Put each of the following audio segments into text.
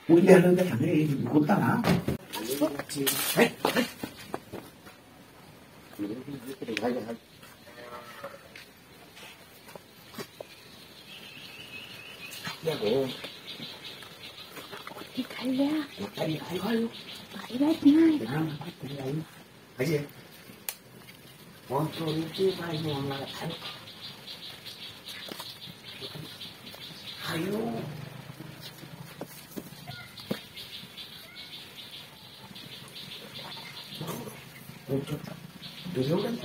우리하는데 당연히 못다나. 야고. Thì thấy ra, Tại ai coi phải bác ngay. cái gì? Con tôi chứ ai ngon là anh. Hay luôn. Ôi trời, tôi yếu lắm.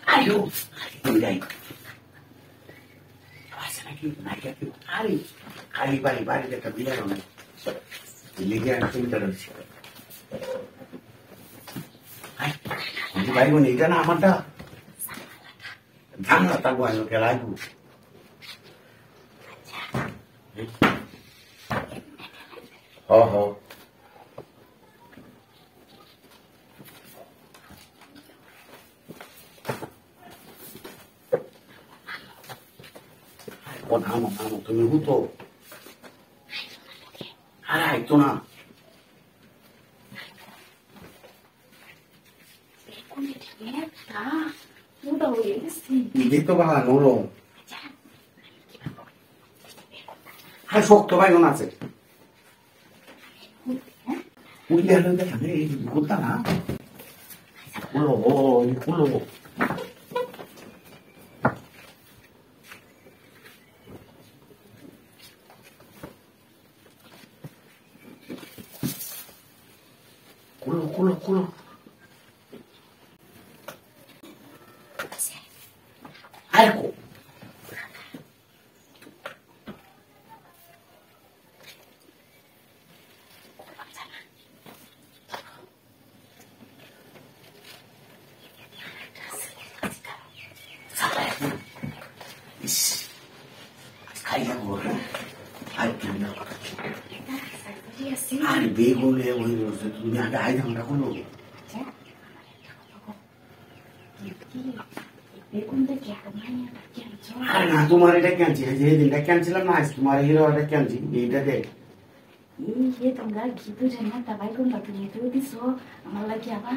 Ai luôn? Từ đây. Naik itu hari bari dekat dia orang. Dilihat itu terus. Hai, ini baru ni kan amat dah. Jangan tak buat lo lagu. Oh. amo, তুমি হুতো আরে আইতো না 이게 또 봐, 놀러. 할 수 없도 봐, 이건 아직. 우리 하는데 당연히 못다나. 굴러. 굴러. 아이고. 이씨. 가려고. 아이고. 아니, 매골에 오히려서 누나한테 아이랑 하고 놀고. अरे ना तुम्हारे क्या चाहिए ये दिन क्या चला ना इस तुम्हारे हीरो वाला क्या चाहिए ये दे ये तुमरा गीतु जन्ना तबाई को बतने तो दिसो मला क्या बा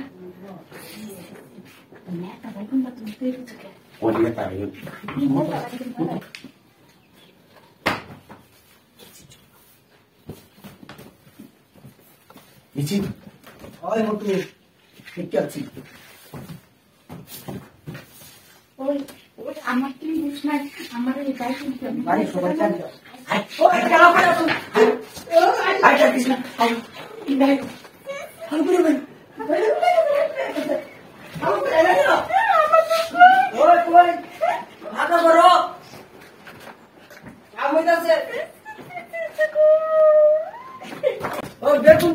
मैं तबाई को बतने तो ये चुके और ये तारीख 이치 아이 뭐 또 क्या चाहिए ওই আমার কি বুঝ না আমার এই গাইতে আরে সবাই জানে ও গেল পড়া তো আই যাচ্ছিস না আই ইলাই হাল করে ভাই হাল করে এলো ওই কই ভাগা করো কাম হইতাছে ও দেখুন